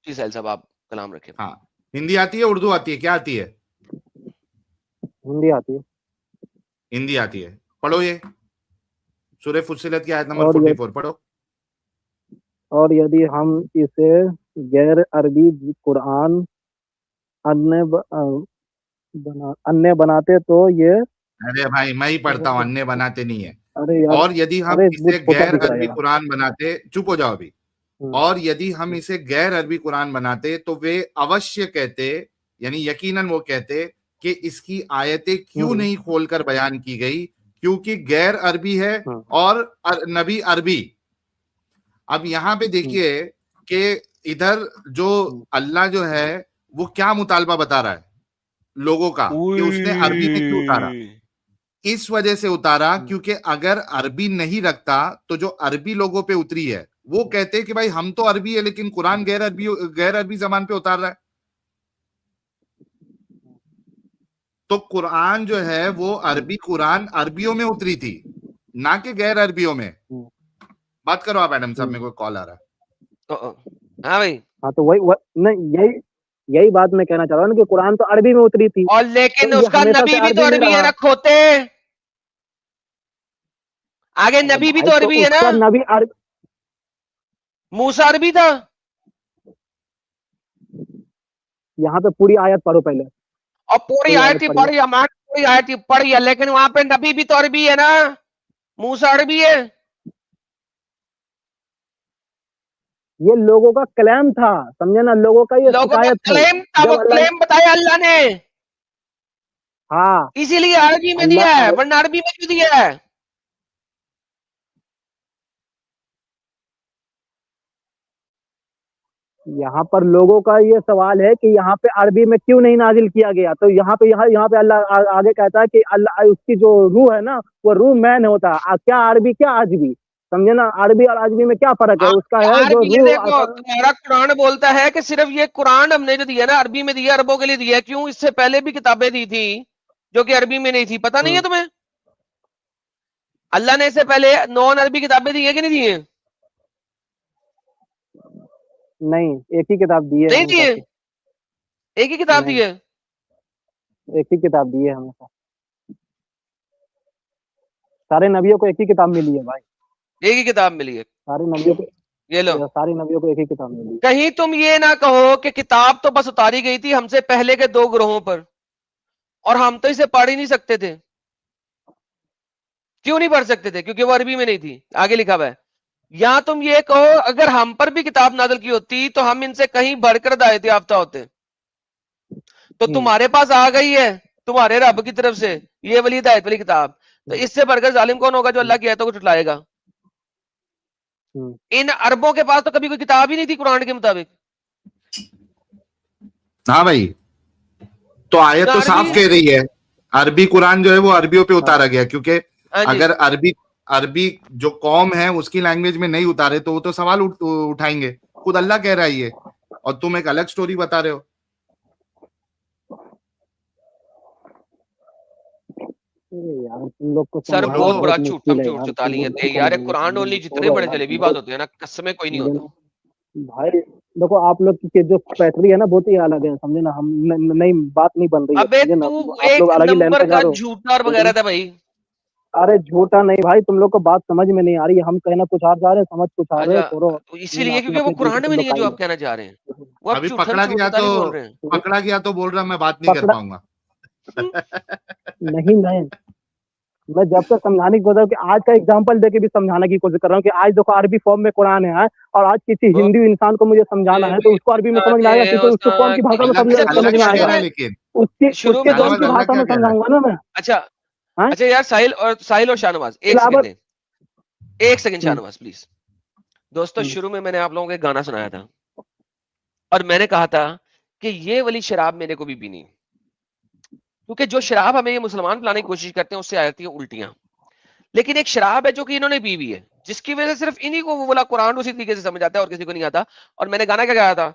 جی ساحل صاحب آپ کلام رکھیں. ہاں ہندی آتی ہے اردو آتی ہے کیا آتی ہے؟ ہندی آتی ہے. ہندی آتی ہے. پڑھو یہ سورہ فصلت کی آیت نمبر 44 پڑھو. اور یدی ہم اسے غیر عربی قرآن انیہ بناتے تو یہ ارے بھائی میں ہی پڑھتا ہوں انیہ بناتے نہیں ہے. ارے یار اور یدی ہم اسے غیر عربی قرآن بناتے, چپ ہو جاؤ ابھی. اور یدی ہم اسے غیر عربی قرآن بناتے تو وہ اوشیہ کہتے, یعنی یقیناً وہ کہتے کہ اس کی آیتیں کیوں نہیں کھول کر بیان کی گئی, کیونکہ غیر عربی ہے اور نبی عربی. اب یہاں پہ دیکھیے کہ ادھر جو اللہ جو ہے وہ کیا مطالبہ بتا رہا ہے لوگوں کا, کہ اس نے عربی میں کیوں اتارا. اس وجہ سے اتارا کیونکہ اگر عربی نہیں رکھتا تو جو عربی لوگوں پہ اتری ہے وہ کہتے کہ بھائی ہم تو عربی ہے لیکن قرآن غیر عربی زبان پہ اتار رہا ہے. تو قرآن جو ہے وہ عربی قرآن عربیوں میں اتری تھی نہ کہ غیر عربیوں میں. بات کرو آپ ایڈم صاحب, میں کوئی کال آ رہا ہے. ہاں بھائی, ہاں تو وہی یہی بات میں کہنا چاہ رہا ہوں کہ قرآن تو عربی میں اتری تھی, اور لیکن اس کا نبی بھی تو عربی ہے نا کھوتے. آگے نبی بھی تو عربی ہے نا, نبی موسیٰ عربی تھا. یہاں پہ پوری آیت پڑھو پہلے. اور پوری آیت ہی پڑھی, ہماری پوری آیت ہی پڑھی ہے, لیکن وہاں پہ نبی بھی تو عربی ہے نا, موسیٰ عربی ہے. یہ لوگوں کا کلیم تھا, سمجھے نا, لوگوں کا یہ شکایت تھی. کلیم تھا, وہ کلیم بتایا اللہ نے, ہاں اسی لیے عربی میں دیا ہے, ورنہ عربی میں کیوں دیا ہے؟ یہاں پر لوگوں کا یہ سوال ہے کہ یہاں پہ عربی میں کیوں نہیں نازل کیا گیا. تو یہاں پہ اللہ آگے کہتا ہے کہ اللہ اس کی جو روح ہے نا وہ روح مین ہوتا ہے. کیا عربی کیا عجمی, سمجھے نا, عربی اور عجمی میں کیا فرق ہے. اس کا ہے جو روح. دیکھو تمہارا قرآن بولتا ہے کہ صرف یہ قرآن ہم نے جو دیا نا عربی میں دیا, عربوں کے لیے دیا. کیوں؟ اس سے پہلے بھی کتابیں دی تھی جو کہ عربی میں نہیں تھی, پتہ نہیں ہے تمہیں؟ اللہ نے اس سے پہلے نان عربی کتابیں دی ہیں کہ نہیں دی ہیں؟ نہیں, ایک ہی کتاب دی ہے. نہیں دی ہے, ایک ہی کتاب دی ہے. ایک ہی کتاب دی ہے ہمیں, سارے نبیوں کو ایک ہی کتاب ملی ہے بھائی. ایک ہی کتاب ملی ہے سارے نبیوں کو, یہ لو. ساری نبیوں کو ایک ہی کتاب ملی. کہیں تم یہ نہ کہو کہ کتاب تو بس اتاری گئی تھی ہم سے پہلے کے 2 گروہوں پر اور ہم تو اسے پڑھ ہی نہیں سکتے تھے. کیوں نہیں پڑھ سکتے تھے؟ کیونکہ وہ عربی میں نہیں تھی. آگے لکھا ہوا ہے, یا تم یہ کہو اگر ہم پر بھی کتاب نازل کی ہوتی تو ہم ان سے کہیں بڑھ کر ہدایت یافتہ ہوتے. تو تمہارے پاس آ گئی ہے تمہارے رب کی طرف سے یہ والی ہدایت والی کتاب, تو اس سے بڑھ کر ظالم کون ہوگا جو اللہ کی آیتوں کو جھٹلائے گا؟ ان عربوں کے پاس تو کبھی کوئی کتاب ہی نہیں تھی قرآن کے مطابق. ہاں بھائی, تو آیت تو صاف کہہ رہی ہے عربی قرآن جو ہے وہ عربیوں پہ اتارا گیا, کیونکہ اگر عربی جو قوم ہے اس کی لینگویج میں نہیں اتارے تو وہ تو سوال اٹھائیں گے. خود اللہ کہہ رہا ہے یہ, اور تم ایک الگ سٹوری بتا رہے ہو. سر بہت بڑا جھوٹ چتا لی ہے یار, قرآن اونلی جتنے بڑے جلیبی باز ہوتے ہیں نا قسمیں کوئی نہیں ہوتا بھائی. دیکھو آپ لوگ کی جو پیٹری ہے نا بہت ہی الگ ہے, سمجھے نا, ہم نئی بات نہیں بن رہی ہے. ابے تو ایک نمبر کا جھوٹا وغیرہ تھا بھائی. ارے جھوٹا نہیں بھائی, تم لوگ کو بات سمجھ میں نہیں آ رہی. ہم کہنا کچھ اور جا رہے ہیں, سمجھ کچھ آ رہے ہیں. چھوڑو, اسی لیے کیونکہ وہ قرآن میں نہیں ہے جو آپ کہنا چاہ رہے ہیں. وہ ابھی پکڑا گیا تو بول رہا میں بات نہیں کر پاؤں گا. نہیں, میں جب تک سمجھانے کی کوشش, کہ آج کا ایگزامپل دے کے بھی سمجھانے کی کوشش کر رہا ہوں, کہ آج دیکھو عربی فارم میں قرآن ہے, اور آج کسی ہندی انسان کو مجھے سمجھانا ہے تو اس کو عربی میں سمجھ میں آئے گا, کیونکہ اس کو کون کی بھاشا میں سمجھ میں آئے گا, اس کے قوم کی بھاشا میں سمجھاؤں گا نا میں. اچھا یار, ساحل اور شاہ نواز ایک سیکنڈ شاہ نواز پلیز. دوستو شروع میں نے آپ لوگوں کو ایک گانا سنایا تھا اور میں نے کہا تھا کہ یہ والی شراب میرے کو بھی پینی, کیونکہ جو شراب ہمیں یہ مسلمان پلانے کی کوشش کرتے ہیں اس سے آتی ہیں الٹیاں. لیکن ایک شراب ہے جو کہ انہوں نے پی ہوئی ہے, جس کی وجہ سے صرف انہی کو وہ بولا قرآن اسی طریقے سے سمجھ آتا ہے اور کسی کو نہیں آتا. اور میں نے گانا کیا گایا تھا,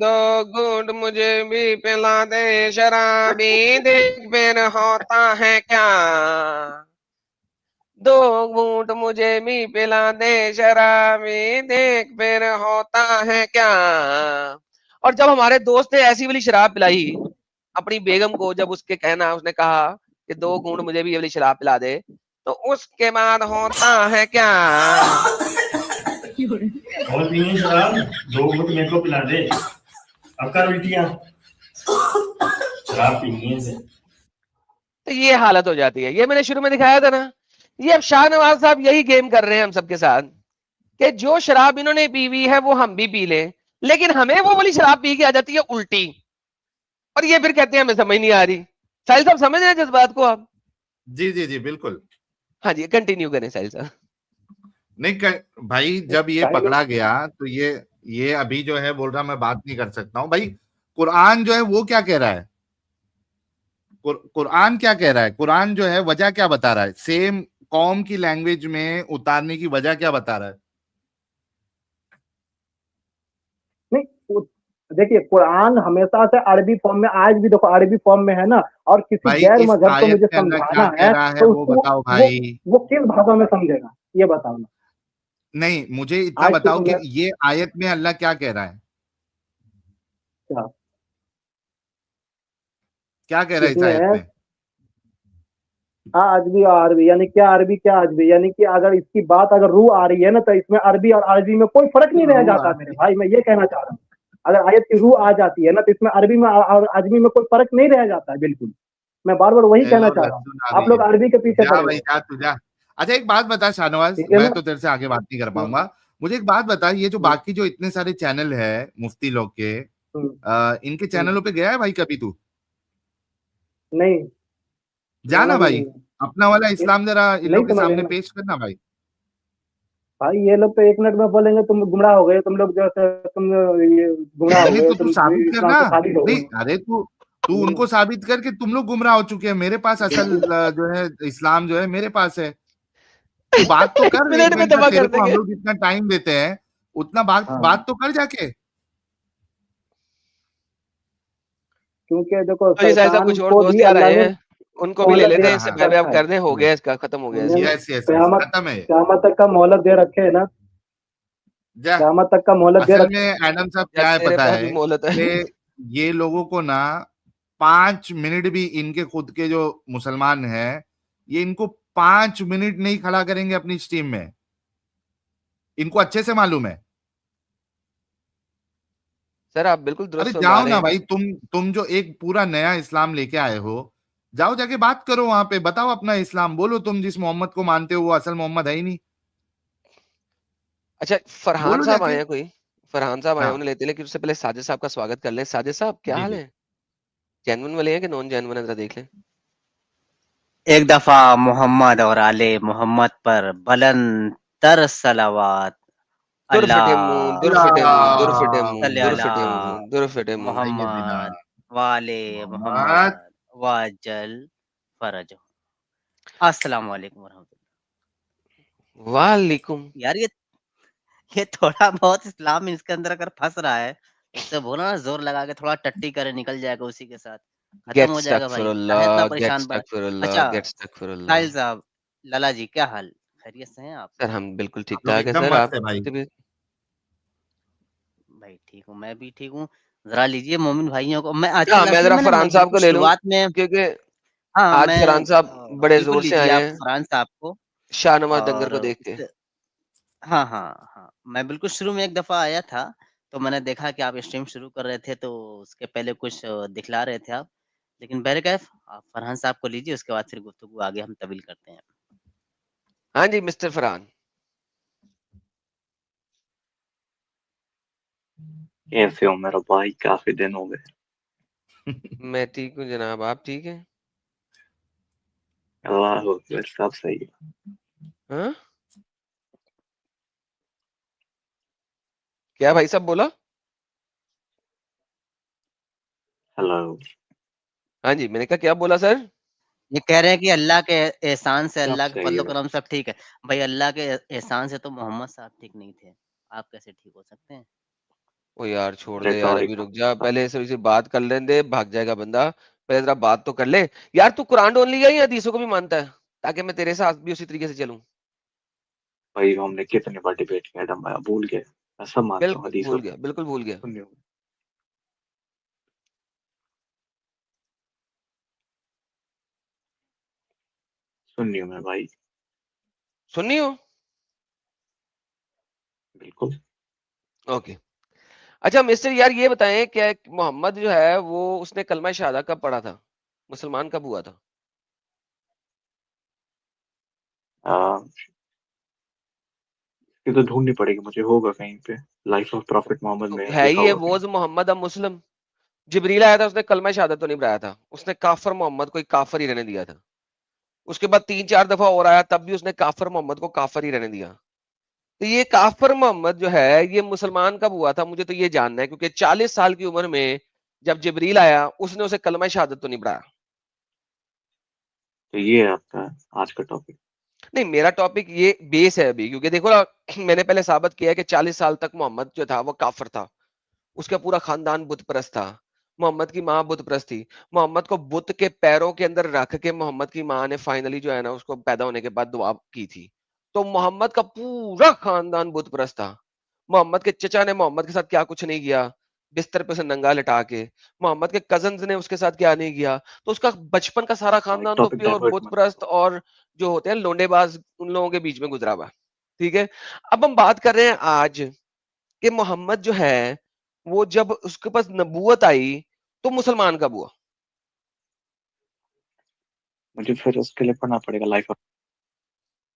2 گھونٹ مجھے بھی پلا دے شرابی, دیکھ پھر ہوتا ہے کیا, دو گھونٹ مجھے بھی پلا دے شرابی دیکھ پھر ہوتا ہے کیا. اور جب ہمارے دوست نے ایسی والی شراب پلائی اپنی بیگم کو, جب اس کے کہنا اس نے کہا کہ 2 گھونٹ مجھے بھی یہ والی شراب پلا دے, تو اس کے بعد ہوتا ہے کیا. اور پینی شراب 2 گھونٹ میرے کو پلا دے, اب کر الٹیاں, شراب پینی ہے. تو یہ حالت ہو جاتی ہے. یہ میں نے شروع میں دکھایا تھا نا, یہ اب شاہ نواز صاحب یہی گیم کر رہے ہیں ہم سب کے ساتھ کہ جو شراب انہوں نے پی ہوئی ہے وہ ہم بھی پی لیں, لیکن ہمیں وہ والی شراب پی کے آ جاتی ہے الٹی, اور یہ پھر کہتے ہیں ہمیں سمجھ نہیں آ رہی. ساحل صاحب سمجھ رہے ہیں جس بات کو آپ؟ جی جی جی بالکل. ہاں جی کنٹینیو کریں ساحل صاحب. نہیں بھائی, جب یہ پکڑا گیا تو یہ ابھی جو ہے بول رہا میں بات نہیں کر سکتا ہوں. بھائی قرآن جو ہے وہ کیا کہہ رہا ہے, قرآن کیا کہہ رہا ہے, قرآن جو ہے وجہ کیا بتا رہا ہے, سیم قوم کی لینگویج میں اتارنے کی وجہ کیا بتا رہا ہے. نہیں دیکھیے قرآن ہمیشہ سے عربی فارم میں, آج بھی دیکھو عربی فارم میں ہے نا, اور کسی غیر مذہب کو مجھے سمجھانا ہے تو وہ بتاؤ بھائی, وہ کس بھاشا میں سمجھے گا یہ بتاؤ نا. نہیں مجھے اتنا بتاؤ کہ یہ آیت میں اللہ کیا کہہ رہا ہے, کیا کہہ رہا ہے اس آیت میں؟ عربی عربی یعنی کیا عربی کیا عربی, یعنی کہ اگر اس کی بات اگر روح آ رہی ہے نا تو اس میں عربی اور عربی میں کوئی فرق نہیں رہ جاتا میرے بھائی. میں یہ کہنا چاہ رہا ہوں اگر آیت کی روح آ جاتی ہے نا تو اس میں عربی میں اور عربی میں کوئی فرق نہیں رہ جاتا ہے بالکل. میں بار بار وہی کہنا چاہ رہا ہوں, آپ لوگ عربی کے پیچھے پڑے. اچھا ایک بات بتا شاہ نواز, میں تو تیرے سے آگے بات نہیں کر پاؤں گا, مجھے ایک بات بتا, یہ جو باقی جو اتنے سارے چینل ہے مفتی لوگ کے, ان کے چینلوں پہ گیا ہے بھائی کبھی تو؟ نہیں جانا بھائی, اپنا والا اسلام ذرا ان لوگ کے سامنے پیش کرنا بھائی. بھائی یہ لوگ تو 1 منٹ میں بولیں گے تم گمراہ ہو گئے, تم لوگ جیسے تم گمراہ ہو گئے, تم ثابت اسلام سے خارج ہو گئے. نہیں ارے تو ان کو ثابت کر کے تم لوگ گمراہ ہو چکے ہیں, میرے پاس اصل جو ہے اسلام جو ہے میرے پاس ہے. تو بات تو کر, 1 منٹ کا تیرے کو ہم لوگ جتنا ٹائم دیتے ہیں اتنا بات تو کر جا کے. کیونکہ دیکھو شیطان کو بھی اللہ نے ان کو بھی لے لیتے ہیں, اس سے پہلے اب کر دیں, ہو گیا اس کا, ختم ہو گیا. قیامت تک کا مہلت دے رکھے ہے نا, قیامت تک کا مہلت دے اصل رکھے. میں ایڈم صاحب کیا ہے پتا ہے کہ یہ لوگوں کو نا 5 منٹ بھی, ان کے خود کے جو مسلمان ہیں یہ ان کو 5 منٹ نہیں کھڑا کریں گے اپنی اسٹیم میں, ان کو اچھے سے معلوم ہے. سر آپ بالکل درست ارے جاؤ نا بھائی, تم جو ایک پورا نیا اسلام لے کے آئے ہو, جاؤ جا کے بات کرو وہاں پہ, بتاؤ اپنا اسلام, بولو تم جس محمد کو مانتے ہو وہ اصل محمد ہے ہی نہیں. اچھا فرحان صاحب آئے ہیں, کوئی فرحان صاحب آئے, انہیں لیتے لیکن اس سے پہلے ساجد صاحب کا سواگت کر لیں. ساجد صاحب کیا حال ہے, جینون والے ہیں کہ نان جینون ہے, ذرا دیکھ لیں. ایک دفعہ محمد اور آل محمد پر بلند تر صلوات. محمد والے محمد واجل فرج. السلام علیکم ورحمۃ اللہ. وعلیکم. یار یہ تھوڑا بہت اسلام اس کے اندر اگر پھنس رہا ہے, اس سے بولو نا زور لگا کے تھوڑا ٹٹی کرے, نکل جائے گا اسی کے ساتھ, ختم ہو جائے گا بھائی. اتنا پریشان بات. اچھا ساحل صاحب, لالا جی کیا حال, خیریت سے ہیں آپ؟ سر ہم بالکل ٹھیک ٹھاک ہے سر, آپ بھائی ٹھیک ہوں, میں بھی ٹھیک ہوں. ذرا لیجیے مومن بھائیوں کو, میں ذرا فرحان صاحب کو لے لوں کیونکہ آج فرحان صاحب بڑے زور سے آئے ہیں فرحان صاحب کو, شاہ نواز ڈنگر کو دیکھ کے. ہاں ہاں ہاں, میں بالکل شروع میں ایک دفعہ آیا تھا تو میں نے دیکھا کہ آپ اسٹریم شروع کر رہے تھے, تو اس کے پہلے کچھ دکھلا رہے تھے آپ, لیکن بہرکیف آپ فرحان صاحب کو لیجیے, اس کے بعد پھر گفتگو آگے ہم طویل کرتے ہیں. ہاں جی مسٹر فرحان. کیسے ہو میرا بھائی, کافی دن ہو گئے. میں ٹھیک ہوں جناب, آپ ٹھیک ہیں؟ اللہ اکبر, سب صحیح ہے. کیا بھائی صاحب بولا؟ ہلو. ہاں جی, میں نے کہا کیا بولا سر؟ یہ کہہ رہے ہیں کہ اللہ کے احسان سے, اللہ کے فضل و کرم سب ٹھیک ہے. بھائی اللہ کے احسان سے تو محمد صاحب ٹھیک نہیں تھے, آپ کیسے ٹھیک ہو سکتے ہیں؟ او یار چھوڑ دے یار, ابھی رک جا, پہلے سے بات کر لیں دے, بھاگ جائے گا بندہ, پہلے ذرا بات تو کر لے یار. تو قرآن ڈون لیا یا حدیثوں کو بھی مانتا ہے؟ تاکہ میں تیرے ساتھ بھی اسی طریقے سے چلوں. بھائی ہم نے کتنی بار ڈیبیٹ کیا ایڈم بھائی بھول گئے. میں سب مانتا ہوں حدیث بھول گیا, بالکل بھول گیا. سننی ہوں میں بھائی. سننی ہو؟ بالکل. اوکے. اچھا مسٹر یار یہ بتائیں کہ محمد جو ہے وہ اس نے کلمہ شہادہ کب پڑھا تھا, مسلمان کب ہوا تھا؟ یہ تو ڈھونڈنی پڑے گی مجھے, ہوگا کہیں پہ لائف آف پروفیٹ محمد میں ہے لکھا ہی ہے ہوگا. وہ محمد اب مسلم. جبریل آیا تھا, اس نے کلمہ شہادت تو نہیں پڑھایا تھا, اس نے کافر محمد کو کافر ہی رہنے دیا تھا. اس کے بعد 3-4 دفعہ اور آیا, تب بھی اس نے کافر محمد کو کافر ہی رہنے دیا. تو یہ کافر محمد جو ہے یہ مسلمان کب ہوا تھا, مجھے تو یہ جاننا ہے, کیونکہ 40 سال کی عمر میں جب جبریل آیا اس نے اسے کلمہ شہادت تو نہیں پڑھایا. تو یہ ہے آپ کا آج کا ٹاپک. نہیں, میرا ٹاپک یہ بیس ہے ابھی, کیونکہ دیکھو نا میں نے پہلے ثابت کیا ہے کہ 40 سال تک محمد جو تھا وہ کافر تھا, اس کا پورا خاندان بت پرست تھا, محمد کی ماں بت پرست تھی, محمد کو بت کے پیروں کے اندر رکھ کے محمد کی ماں نے فائنلی جو ہے نا اس کو پیدا ہونے کے بعد دعا کی تھی. تو محمد کا پورا خاندان بت پرست تھا. محمد کے چچا نے محمد کے ساتھ کیا کچھ نہیں کیا, بستر پہ سے ننگا لٹا کے. محمد کے کزنز نے اس کے ساتھ کیا نہیں کیا. تو اس کا بچپن کا سارا خاندان تو ٹاپک پیور ڈائیورٹ بت مت پرست کرو. اور جو ہوتے ہیں لونڈے باز ان لوگوں کے بیچ میں گزرا ہوا. ٹھیک ہے, اب ہم بات کر رہے ہیں آج کہ محمد جو ہے وہ جب اس کے پاس نبوت آئی تو مسلمان کب ہوا؟ مجھے پھر اس کے لیے پڑھنا پڑے گا لائف آف.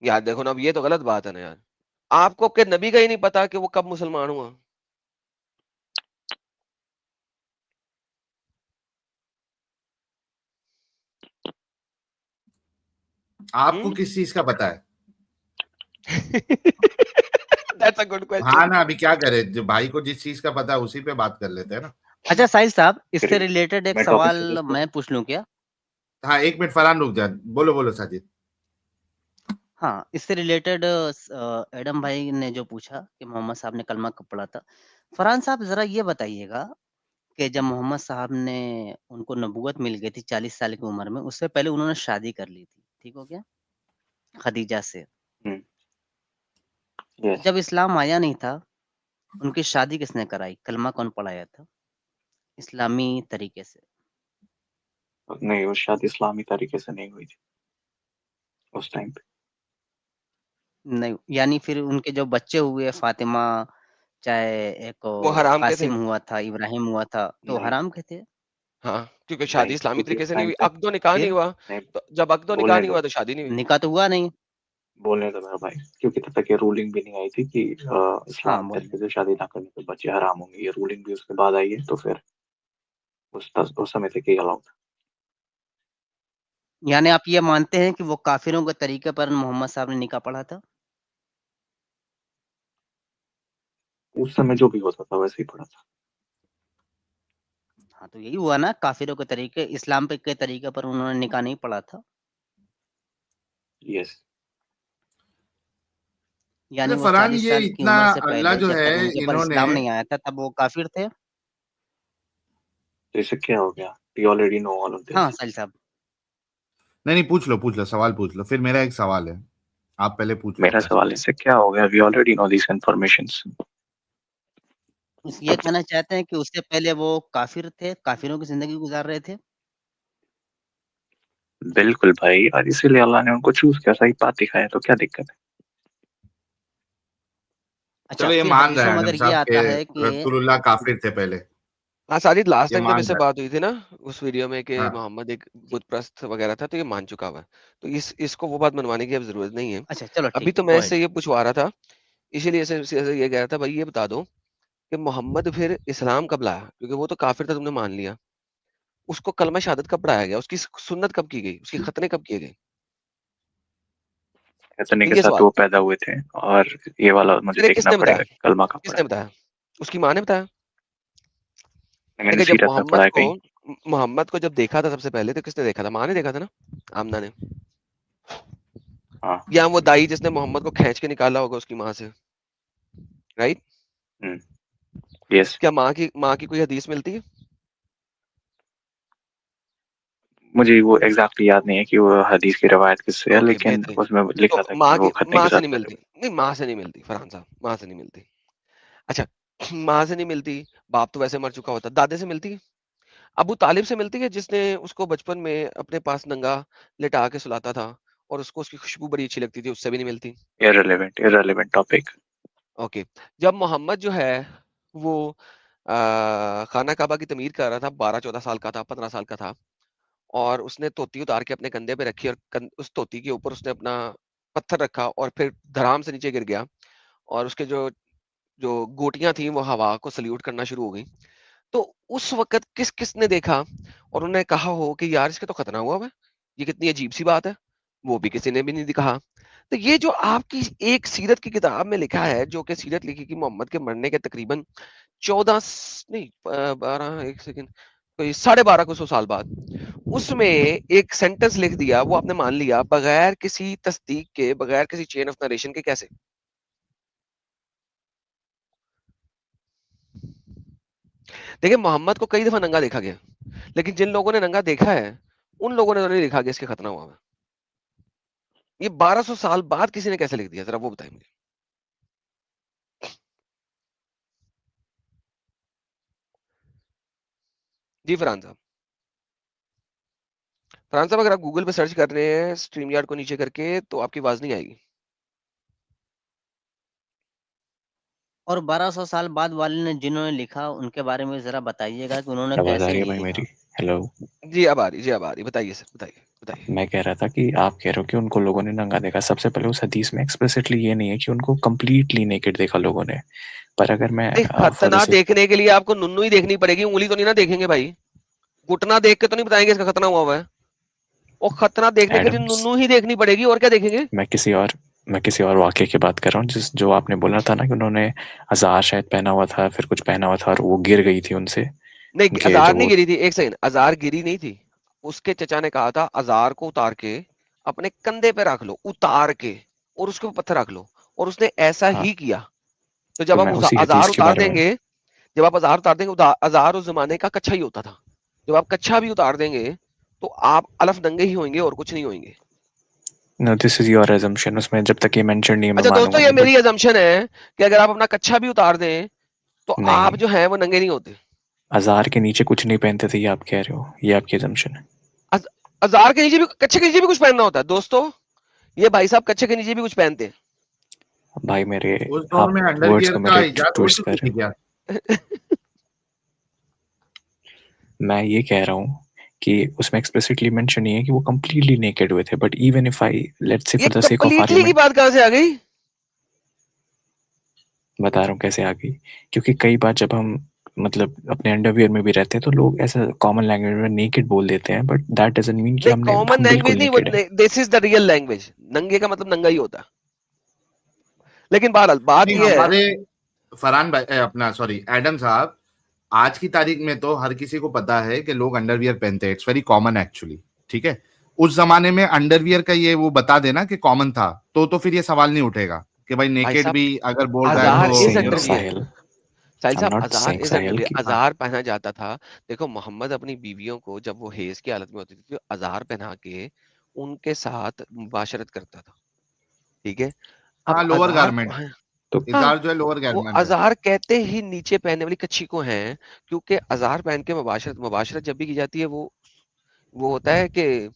یار دیکھو نا, اب یہ تو غلط بات ہے نا یار, آپ کو کہ نبی کا ہی نہیں پتا کہ وہ کب مسلمان ہوا. آپ کو کس چیز کا پتا ہے؟ That's a good question. ہاں نا, ابھی کیا کرے, جو بھائی کو جس چیز کا پتا ہے اسی پہ بات کر لیتے ہیں نا. اچھا ساحل صاحب, اس سے ریلیٹڈ ایک سوال میں پوچھ لوں کیا؟ ہاں 1 منٹ فرحان رک جا, بولو ساجد. ہاں, اس سے ریلیٹڈ ایڈم بھائی نے جو پوچھا کہ محمد صاحب نے کلمہ کب پڑھا تھا, فرحان صاحب ذرا یہ بتائیے گا کہ جب محمد صاحب نے ان کو نبوت مل گئی تھی 40 سال کی عمر میں, اس سے پہلے انہوں نے شادی کر لی تھی, ٹھیک ہو گیا, خدیجہ سے. جب اسلام آیا نہیں تھا ان کی شادی کس نے کرائی, کلمہ کون پڑھایا تھا اسلامی طریقے سے؟ نہیں, وہ شادی اسلامی طریقے سے نہیں ہوئی تھی اس ٹائم پہ. نہیں, یعنی پھر ان کے جو بچے ہوئے فاطمہ, چاہے ایک وہ حرام کے تھے. قاسم ہوا تھا, ابراہیم ہوا تھا, تو حرام کے تھے. ہاں, کیونکہ شادی اسلامی کیونکہ طریقے اس سے نہیں ٹائم ہوئی, پہ عقد و نکاح نہیں پھر ہوا. تو جب عقد و نکاح نہیں ہوا تو شادی نہیں ہوئی. نکاح تو ہوا نہیں. بولنے تو میرا بھائی, کیونکہ تب تک یہ رولنگ بھی نہیں آئی تھی کہ اسلام طریقے سے شادی نہ کرنے کے بچے حرام ہوں گے. یہ رولنگ بھی اس کے بعد آئی ہے, تو پھر اس سمے تک یہ الاؤ تھا. یعنی آپ یہ مانتے ہیں کہ وہ کافروں کے طریقے پر محمد صاحب نے نکاح پڑھا تھا؟ اس سمے جو بھی ہوتا تھا ویسے ہی پڑھا تھا. ہاں, تو یہی ہوا نا, کافروں کے طریقے, اسلام کے طریقے پر انہوں نے نکاح نہیں پڑھا تھا. یس. یعنی وہ فرحان 40 یہ سال کی اتنا عمر سے اللہ پہلے جو جب ہے تک ان کے اوپر انہوں نے, اسلام نہیں آیا تھا تب وہ کافر تھے. تو اسے کیا ہو گیا, we already know all of this. ہاں ساحل صاحب, نہیں پوچھ لو, سوال پوچھ لو, پھر میرا ایک سوال ہے, آپ پہلے پوچھو. میرا سوال اس سے کیا ہو گیا, we already know these informations. یہ کہنا چاہتے ہیں کہ اس سے پہلے وہ کافر تھے, کافروں کی زندگی گزار رہے تھے. بالکل بھائی, اور اسی لیے اللہ نے ان کو چوز کیا, صحیح بات دکھایا, تو کیا دقت ہے. اچھا, چلو یہ پھر مان رہے حدیثوں ہیں میں آدم اگر یہ صاحب کہ آتا ہے کہ رسول اللہ کافر تھے پہلے. ہاں ساجد, لاسٹ یہ ٹائم جب مان اس سے رہا بات ہوئی تھی نا اس ویڈیو میں کہ ہاں. محمد ایک بت پرست وغیرہ تھا, تو یہ مان چکا ہوا ہے. تو اس کو وہ بات منوانے کی اب ضرورت نہیں ہے. اچھا چلو ابھی ٹھیک تو ہے, میں گو اس سے اہیڈ. یہ پوچھوا رہا تھا, اسی لیے یہ کہہ رہا تھا بھائی یہ بتا دو کہ محمد پھر اسلام کب لایا, کیونکہ وہ تو کافر تھا, تم نے مان لیا. اس کو کلمہ شہادت کب پڑھایا گیا, اس کی سنت کب کی گئی, اس کی ختنے کب کیے گئے؟ ختنے کے یہ ساتھ سوال وہ پیدا ہوئے تھے, اور یہ والا مجھے تیرے کس دیکھنا نے پڑے بتایا, گا کلمہ کا کس پڑھا. نے بتایا؟ اس کی ماں نے بتایا. میں نے دیکھیں جب سیرت میں پڑھا ہے کہیں. محمد کو جب دیکھا تھا سب سے پہلے تو کس نے دیکھا تھا؟ ماں نے دیکھا تھا نا, آمنہ نے. ہاں. یا وہ دائی جس نے محمد کو کھینچ کے نکالا ہوگا اس کی ماں سے, رائٹ؟ یس. کیا ماں کی کوئی حدیث ملتی ہے؟ مجھے وہ ایگزیکٹلی یاد نہیں ہے کہ وہ حدیث کی روایت کس سے ہے، لیکن اس میں لکھا تھا کہ وہ ختنے ماں کے سے ساتھ نہیں ملتی، نہیں ماں سے نہیں ملتی فرحان صاحب، ماں سے نہیں ملتی. اچھا ماں سے نہیں ملتی، باپ تو ویسے مر چکا ہوتا، دادے سے ملتی ہے، ابو طالب سے ملتی ہے جس نے اس کو بچپن میں اپنے پاس ننگا لٹا کے سلاتا تھا اور اس کو اس کی خوشبو بڑی اچھی لگتی تھی، اس سے بھی نہیں ملتی. irrelevant topic. اوکے جب محمد جو ہے وہ خانہ کعبہ کی تعمیر کر رہا تھا، 12-14 سال کا تھا، 15 سال کا تھا، اور اس نے توتی اتار کے اپنے کندھے پہ رکھی اور اس توتی کے اوپر اس نے اپنا پتھر رکھا اور پھر دھڑام سے نیچے گر گیا اور اس کے جو گوٹیاں تھیں وہ ہوا کو سلیوٹ کرنا شروع ہو گئی. تو اس وقت کس نے دیکھا اور انہوں نے کہا ہو کہ یار اس کے تو ختنہ ہوا ہے، یہ کتنی عجیب سی بات ہے، وہ بھی کسی نے بھی نہیں کہا. تو یہ جو آپ کی ایک سیرت کی کتاب میں لکھا ہے، جو کہ سیرت لکھی کی محمد کے مرنے کے تقریباً 12 سال بعد، اس میں ایک سینٹنس لکھ دیا، وہ آپ نے مان لیا بغیر کسی تصدیق کے، بغیر کسی چین آف نریشن کے. کیسے؟ دیکھیں محمد کو کئی دفعہ ننگا دیکھا گیا، لیکن جن لوگوں نے ننگا دیکھا ہے ان لوگوں نے تو نہیں دیکھا کہ اس کے ختنہ ہوا ہے. یہ 1200 سال بعد کسی نے کیسے لکھ دیا، ذرا وہ بتائیں مجھے. جی فرحان صاحب، فرحان صاحب اگر آپ گوگل پہ سرچ کر رہے ہیں اسٹریم یارڈ کو نیچے کر کے تو آپ کی آواز نہیں آئے گی. اور 1200 سال بعد والے نے جنہوں نے لکھا ان کے بارے میں ذرا بتائیے گا کہ انہوں نے آواز آ کیسے رہی ہے یہ بھائی لکھا. میری؟ ہیلو. جی اب آ رہی، بتائیے سر، بتائیے. میں کہہ رہا تھا کہ آپ کہہ رہے ہو کہ ان کو لوگوں نے ننگا دیکھا. سب سے پہلے اس حدیث میں ایکسپلیسٹلی یہ نہیں ہے کہ ان کو کمپلیٹلی نیکڈ دیکھا لوگوں نے، پر اگر میں ختنہ دیکھنے کے لیے آپ کو ننو ہی دیکھنی پڑے گی، انگلی تو نہیں نہ دیکھیں گے بھائی. گھٹنا دیکھ کے تو نہیں بتائیں گے اس کا ختنہ ہوا ہے. اور ختنہ دیکھنے کے لیے ایڈمس، ننو ہی دیکھنی پڑے گی، اور کیا دیکھیں گے. میں کسی اور واقعے کی بات کر رہا ہوں، جو آپ نے بولا تھا نا کہ انہوں نے ازار شاید پہنا ہوا تھا، پھر کچھ پہنا ہوا تھا اور وہ گر گئی تھی ان سے. نہیں ازار نہیں گری تھی، ایک سیکنڈ، ازار گری نہیں تھی. اس کے چچا نے کہا تھا ازار کو اتار کے اپنے کندھے پہ رکھ لو، اتار کے، اور اس کے اوپر پتھر رکھ لو، اور اس نے ایسا ہی کیا. تو جب آپ میں اسی ازار حدیث کے اتار بارے دیں میں، گے، ازار اس زمانے کا کچھا ہی ہوتا تھا. جب آپ کچھا بھی اتار دیں گے تو آپ الف ننگے ہی ہوئیں گے اور کچھ نہیں ہوئیں گے. no, this is your assumption. اس میں جب تک یہ مینشن نہیں ہے میں اچھا مانوں دوستو گا یہ نہیں. میری ازمپشن ہے کہ اگر آپ اپنا کچھا بھی اتار دیں تو آپ نہیں، جو ہیں وہ ننگے نہیں ہوتے. ازار کے نیچے کچھ نہیں پہنتے تھے، یہ آپ کہہ رہے ہو، یہ آپ کی assumption ہے. ازار کے نیچے بھی، کچھے کے نیچے بھی کچھ پہننا ہوتا ہے دوستو. یہ بھائی صاحب کچھے کے نیچے بھی کچھ پہنتے ہیں. بھائی میرے، اس دور آپ میں انڈر ورڈز ویئر کو کا میرے ایجاد ہو ٹویسٹ کر چکی رہے تھی کیا؟ میں یہ کہہ رہا ہوں کہ اس میں ایکسپلیسٹلی مینشن نہیں ہے کہ وہ کمپلیٹلی نیکڈ ہوئے تھے. But even if I let's سے یہ for the sake of completely کی آرگومنٹ، بات کہاں سے آ گئی؟ بتا رہا ہوں کیسے آ گئی. کیونکہ کئی بار جب ہم مطلب اپنے انڈر ویئر میں بھی رہتے ہیں تو لوگ ایسا کامن لینگویج میں نیکڈ بول دیتے ہیں، بٹ دیٹ ڈزنٹ مین کہ نہیں کامن ہم لینگویج بالکل نیکڈ ہیں. نہیں، دس از دا ریئل لینگویج. ننگے کا مطلب ننگا ہی ہوتا ہے. لیکن بہرحال بات نہیں، یہ ہے، ہمارے فرحان بھائی، اپنا سوری ایڈم صاحب، آج کی تاریخ میں تو ہر کسی کو پتا ہے کہ لوگ انڈر ویئر پہنتے ہیں. It's very common actually. ٹھیک ہے، اس زمانے میں انڈر ویئر کا یہ وہ بتا دینا کہ کامن تھا تو پھر یہ سوال نہیں اٹھے گا کہ بھائی بھائی نیکڈ صاحب بھی اگر بول رہا ہے I'm ازار not از تو under saying where. Sahil, Sahil I'm صاحب not ازار saying is under Sahil where. کی ازار پہنا جاتا تھا. دیکھو محمد اپنی بیویوں کو جب وہ حیض کی حالت میں ہوتی تھی تو ازار پہنا کے ان کے ساتھ مباشرت کرتا تھا. ٹھیک ہے، اب ہاں لوور ازار، گارمنٹ، تو ہاں ازار جو ہے لوور وہ گارمنٹ ہے. ازار کہتے ہی نیچے پہننے والی کچھی کو ہیں، کیونکہ ازار پہن کے مباشرت جب بھی کی جاتی ہے وہ ہوتا ہے کہ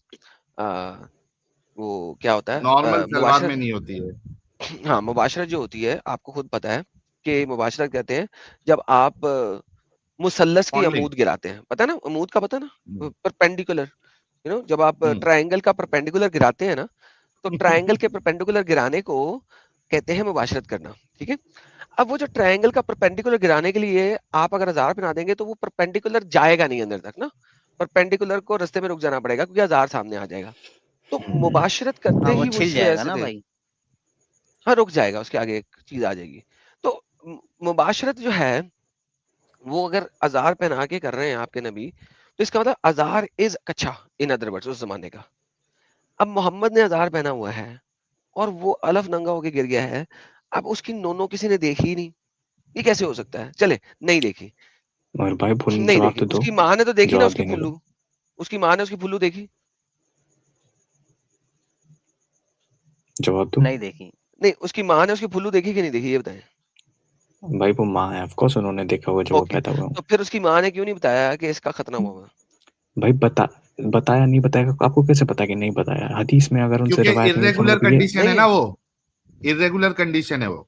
وہ کیا ہوتا ہے نارمل شلوار میں مباشرت. نہیں ہوتی ہے. ہاں مباشرت جو ہوتی ہے آپ کو خود پتا ہے کہ مباشرت کہتے ہیں جب آپ مثلث کی فونڈنگ. عمود گراتے ہیں. پتا نا عمود کا، پتا نا پرپینڈیکولر، جب آپ ٹرائنگل کا پرپینڈیکولر گراتے ہیں نا، تو ٹرائنگل کے پرپینڈیکولر گرانے کو کہتے ہیں مباشرت کرنا. ٹھیک ہے، اب وہ جو ٹرائنگل کا پرپینڈیکولر گرانے کے لیے آپ اگر ہزار بنا دیں گے تو وہ پرپینڈیکولر جائے گا نہیں اندر تک نا، پرپینڈیکولر کو رستے میں رک جانا پڑے گا کیونکہ ہزار سامنے آ جائے گا. تو مباشرت کرتے ہاں وہ ہی وہ چھل اس سے جائے گا ایسے نا تھے. بھائی. ہاں رک جائے گا، اس کے آگے ایک چیز آ جائے گی. تو مباشرت جو ہے وہ اگر ازار پہنا کے کر رہے ہیں آپ کے نبی، تو اس کا مطلب ازار از کچھا ان ادر ورڈز اس زمانے کا. اب محمد نے ازار پہنا ہوا ہے اور وہ الف ننگا ہو کے گر گیا ہے. اب اس کی نونو کسی نے دیکھی ہی نہیں، یہ کیسے ہو سکتا ہے؟ چلے نہیں دیکھی، مگر بھائی بولنے نہیں جواب دیکھی، تو اس دو، کی ماں نے تو دیکھی نا اس جواب کی دینے دو. پلو. اس کی ماں نے اس کی پھلو دیکھی؟ جواب تو نہیں دیکھی. نہیں، اس کی ماں نے اس کی پھلو دیکھی کہ نہیں دیکھی یہ بتائیں. بھائی وہ ماں ہے، آف کورس انہوں نے دیکھا ہوا جب وہ پیدا ہوا. تو پھر اس کی ماں نے کیوں نہیں بتایا کہ اس کا ختنہ ہوا؟ بھائی بتایا نہیں بتایا، آپ کو کیسے پتا کہ نہیں بتایا؟ حدیث میں اگر ان سے روایت میں irregular condition ہے نا، وہ irregular condition ہے، وہ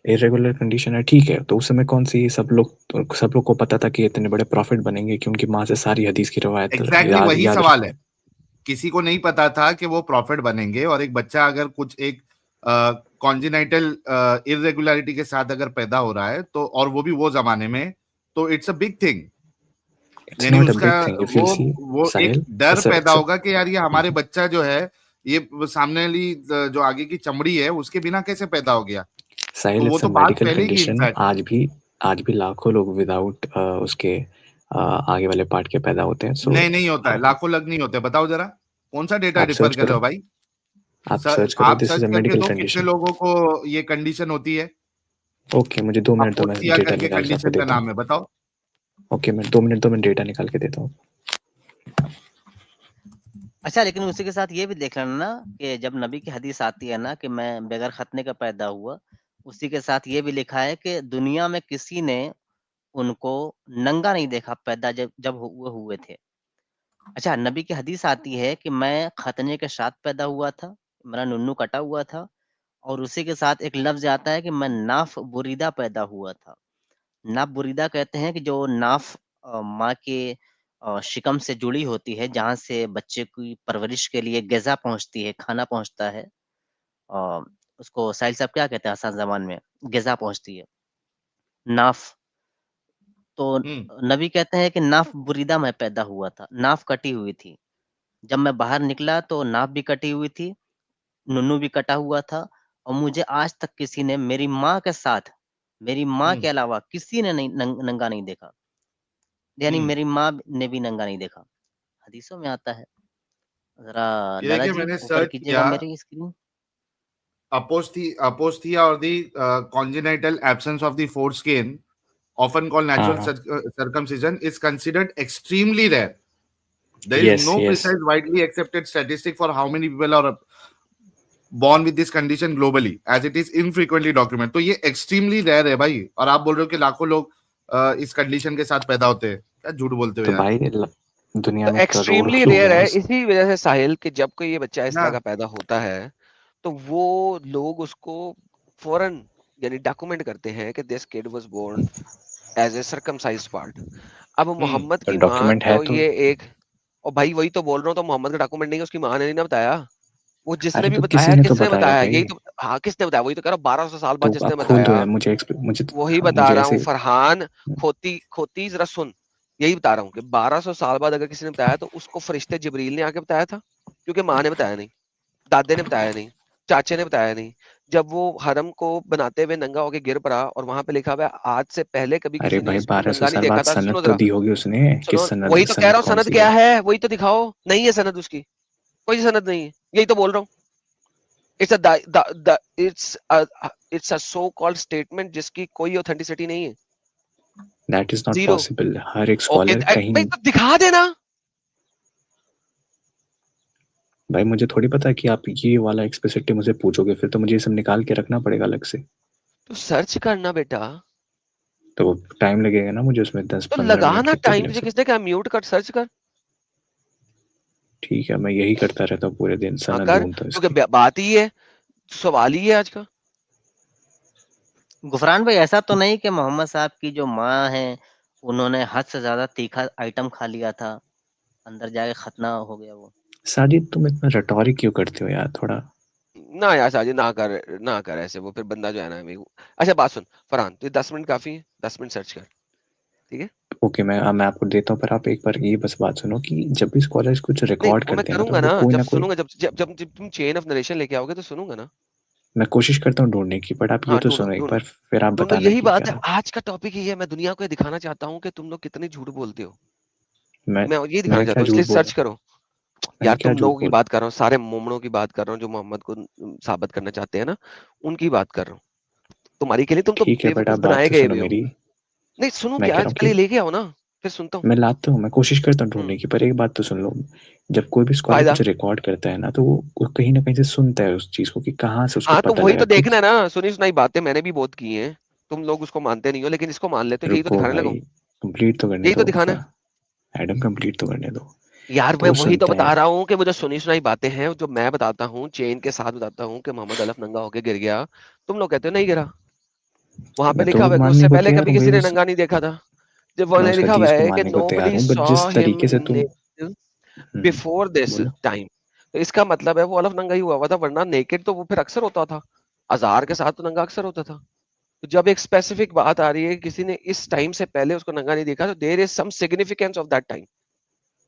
irregular condition ہے. ٹھیک ہے، تو اس میں کون سی سب لوگ کو پتا تھا کہ اتنے بڑے پروفٹ بنیں گے کہ ان کی ماں سے ساری حدیث کی روایت ایگزیکٹلی وہی سوال ہے. کسی کو نہیں پتا تھا کہ وہ پروفٹ بنیں گے، اور ایک بچہ اگر کچھ ایک کانجینائٹل irregularity کے ساتھ اگر پیدا ہو رہا ہے تو، اور وہ بھی وہ زمانے میں، تو اٹس اے بگ تھنگ. یعنی اس کا وہ ایک ڈر پیدا ہوگا کہ یار یہ ہمارے بچہ جو ہے، یہ سامنے والی جو آگے کی چمڑی ہے اس کے بنا کیسے پیدا ہو گیا. ساحل وہ تو بات پہلے کی آج بھی لاکھوں لوگ وداؤٹ اس کے آگے والے پارٹ کے پیدا ہوتے ہیں. نہیں ہوتا ہے، لاکھوں لگ نہیں ہوتے. بتاؤ ذرا کون سا ڈیٹا ڈیفر کر رہے ہو بھائی؟ آپ سرچ کرو، دس از اے میڈیکل کنڈیشن. کنڈیشن. کتنے لوگوں کو یہ کنڈیشن ہوتی ہے؟ اوکے، مجھے 2 منٹ تو میں ڈیٹا نکال کے آپ کو کنڈیشن کا دیتا نام ہوں. ہے، بتاؤ. اوکے، میں 2 منٹ تو میں ڈیٹا نکال کے دیتا ہوں. اچھا، لیکن اسی کے ساتھ یہ بھی دیکھ لینا نا کہ جب نبی کی حدیث آتی ہے نا کہ میں بغیر ختنے کا پیدا ہوا، اسی کے ساتھ یہ بھی لکھا ہے کہ دنیا میں کسی نے ان کو ننگا نہیں دیکھا پیدا جب وہ ہوئے تھے. اچھا، نبی کی حدیث آتی ہے کہ میں ختنے کے ساتھ پیدا ہوا تھا، میرا ننو کٹا ہوا تھا، اور اسی کے ساتھ ایک لفظ آتا ہے کہ میں ناف بریدہ پیدا ہوا تھا. ناف بریدہ کہتے ہیں کہ جو ناف ماں کے شکم سے جڑی ہوتی ہے، جہاں سے بچے کی پرورش کے لیے غذا پہنچتی ہے، کھانا پہنچتا ہے. اس کو ساحل صاحب کیا کہتے ہیں آسان زبان میں؟ غذا پہنچتی ہے، ناف. تو نبی کہتے ہیں کہ ناف بریدہ میں پیدا ہوا تھا، ناف کٹی ہوئی تھی. جب میں باہر نکلا تو ناف بھی کٹی ہوئی تھی، ننو بھی کٹا ہوا تھا، اور مجھے آج تک کسی نے میری ماں کے ساتھ، میری ماں کے علاوہ کسی نے ننگا نہیں دیکھا. یعنی میری ماں نے بھی ننگا نہیں دیکھا. حدیثوں میں آتا ہے. ذرا لالا جی اوپر کیجیے گا میری screen. Apostia or the congenital absence of the foreskin, often called natural circumcision, is considered extremely rare. There is no precise widely accepted statistic for how many people are born with this condition globally, as it is infrequently documented. تو یہ extremely rare ہے بھائی، اور آپ بول رہے ہو کہ لاکھوں لوگ اس کنڈیشن کے ساتھ پیدا ہوتے ہیں. کیا جھوٹ بولتے ہو یار. دنیا میں ایکسٹریملی ریئر ہے. اسی وجہ سے ساحل کہ جب کوئی یہ بچہ اس طرح کا پیدا ہوتا ہے تو وہ لوگ اس کو فوراً یعنی ڈاکومنٹ کرتے ہیں کہ this kid was born as a circumcised part. اب محمد کی ماں تو یہ ایک، اور بھائی وہی تو بول رہا ہوں، تو محمد کا ڈاکومنٹ نہیں ہے، اس کی ماں نے نہیں بتایا. وہ جس نے بھی بتایا، کس نے بتایا؟ یہی تو، ہاں کس نے بتایا؟ وہی تو کہہ رہا ہوں، 1200 سال بعد جس نے بتایا وہی بتا رہا ہوں. فرحان کھوتی ذرا سن، یہی بتا رہا ہوں کہ 1200 سال بعد اگر کسی نے بتایا تو اس کو فرشتے جبریل نے آ کے بتایا تھا، کیونکہ ماں نے بتایا نہیں، دادے نے بتایا نہیں، چاچے نے بتایا نہیں. جب وہ حرم کو بناتے ہوئے ننگا ہو کے گر پڑا، اور وہاں پہ لکھا ہوا ہے آج سے پہلے کبھی کسی نے اس کو ننگا نہیں دیکھا تھا. سنو ذرا، وہی تو کہہ رہا ہوں، سند کیا ہے وہی تو دکھاؤ. نہیں ہے سند، اس کی کوئی سند نہیں ہے، یہی تو بول رہا ہوں. It's a so-called statement جس کی کوئی authority نہیں ہے. That is not possible. ہر ایک اسکالر کہیں دکھا دینا. بھائی مجھے تھوڑی پتا کہ آپ یہ والا ایکسپلیسٹلی مجھے پوچھو گے، پھر تو مجھے یہ سب نکال کے رکھنا پڑے گا الگ سے. تو سرچ کرنا بیٹا، تو ٹائم لگے گا نا مجھے اس میں 10-15 منٹ. لگانا ٹائم تجھے کس نے کہا میوٹ کر سرچ کر؟ ٹھیک ہے، میں یہی کرتا رہتا ہوں پورے دن، سند ڈھونڈتا ہوں. کیونکہ بات ہی ہے، سوال ہی ہے آج کا. غفران بھائی ایسا تو نہیں کہ محمد صاحب کی جو ماں ہیں انہوں نے حد سے زیادہ تیکھا آئٹم کھا لیا تھا، اندر جا کے ختنہ ہو گیا وہ؟ ساجد تم اتنا ریٹورک کیوں کرتے ہو یار تھوڑا؟ نہ یار ساجد نہ کر ایسے، وہ پھر بندہ جو ہے نا. اچھا بات سن فرحان، تو 10 منٹ کافی ہے، 10 منٹ سرچ کر، ٹھیک ہے؟ اوکے، میں آپ کو دیتا ہوں، پر آپ ایک بار یہ بس بات سنو کہ جب بھی اسکالرز کچھ ریکارڈ کرتے ہیں تو کوئی نہ کوئی، جب تم چین آف نریشن لے کے آؤ گے تو سنوں گا نا. میں کوشش کرتا ہوں ڈھونڈنے کی، بٹ آپ یہ تو سنو ایک بار، پھر آپ بتانا. یہی بات ہے، آج کا ٹاپک یہ ہے. میں دنیا کو یہ دکھانا چاہتا ہوں کہ تم لوگ کتنے جھوٹ بولتے ہو. میں یہ دکھانا چاہتا ہوں، اس لیے سرچ کرو یار. تم لوگوں کی بات کر رہا ہوں، سارے مومنوں کی بات کر رہا ہوں جو محمد کو ثابت کرنا چاہتے ہیں نا، ان کی بات کر رہا ہوں. تمہاری کے لیے تم تو ٹھیک ہے، بٹ آپ بنائے بات تو گئے سنو بھی ہو. میری. نہیں سنو کیا آج کل لے کے آؤ نا. پھر سنتا ہوں. میں لاتا ہوں, میں کوشش کرتا ہوں ڈھونڈنے کی, پر ایک بات تو سن لو, جب کوئی بھی اسکالر کچھ ریکارڈ کرتا ہے نا تو وہ کہیں نہ کہیں سے سنتا ہے اس چیز کو کہ کہاں سے اس کو پتہ لگا. وہی تو دیکھنا ہے نا, سنی سنائی باتیں میں نے بھی بہت کی ہیں, تم لوگ اس کو مانتے نہیں ہو, لیکن اس کو مان لیتے, یہی تو دکھانے لگا ہوں, کمپلیٹ تو کرنے یہی تو دو دکھانا ایڈم, کمپلیٹ تو کرنے دو یار. میں وہی تو بتا رہا ہوں کہ وہ جو سنی سنائی باتیں ہیں جو میں بتاتا ہوں, چین کے ساتھ بتاتا ہوں کہ محمد الف ننگا ہو کے گر گیا, تم لوگ کہتے ہو نہیں گرا. وہاں پہ لکھا ہوا ہے کہ اس سے پہلے کبھی کسی نے ننگا نہیں دیکھا تھا. جب وہ لکھا ہوا ہے کہ nobody saw him before this time, تو اس کا مطلب ہے وہ الف ننگا ہی ہوا تھا, ورنہ نیکڈ تو وہ پھر اکثر ہوتا تھا, ازار کے ساتھ تو ننگا اکثر ہوتا تھا. تو جب ایک اسپیسیفک بات آ رہی ہے کسی نے اس ٹائم سے پہلے اس کو ننگا نہیں دیکھا, تو دیر از سم سگنیفیکینس آف دیٹ ٹائم.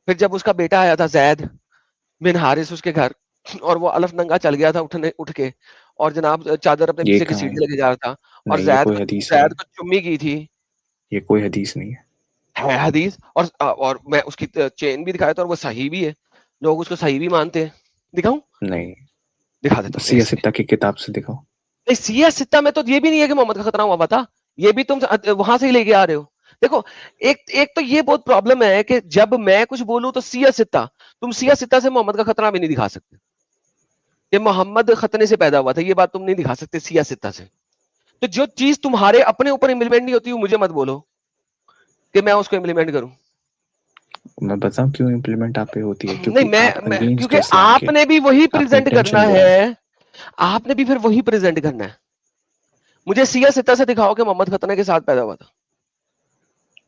پھر جب اس کا بیٹا آیا تھا زید بن حارث اس کے گھر, اور وہ الف ننگا چل گیا تھا اٹھ کے, اور جناب چادر اپنے پیچھے کی سیڑھی لے کے جا رہا تھا, اور زید کو چمی کی تھی. یہ کوئی حدیث نہیں ہے حدیث, اور میں اس کی چین بھی دکھایا تھا, اور وہ صحیح بھی ہے, لوگ اس کو صحیح بھی مانتے ہیں. دکھاؤں؟ نہیں, دکھا دیتا ہوں. سیاہ ستہ کی کتاب سے دکھاؤ. نہیں, سیاہ ستہ میں تو یہ بھی نہیں ہے کہ محمد کا خطرہ ہوا تھا, یہ بھی تم وہاں سے ہی لے کے آ رہے ہو. دیکھو ایک تو یہ بہت پرابلم ہے کہ جب میں کچھ بولوں تو سیاہ ستہ, تم سیاہ ستہ سے محمد کا خطرہ بھی نہیں دکھا سکتے کہ محمد ختنے سے پیدا ہوا تھا, یہ بات تم نہیں دکھا سکتے سیاہ ستہ سے. تو جو چیز تمہارے اپنے اوپر امپلیمنٹ نہیں ہوتی, مجھے مت بولو کہ میں اس کو امپلیمنٹ کروں. میں بتاؤں کیوں امپلیمنٹ آپ پہ ہوتی ہے؟ کیونکہ آپ نے بھی وہی پریزنٹ کرنا ہے, آپ نے بھی پھر وہی پریزنٹ کرنا ہے. مجھے سیاہ ستہ سے دکھاؤ کہ محمد ختنے کے ساتھ پیدا ہوا تھا.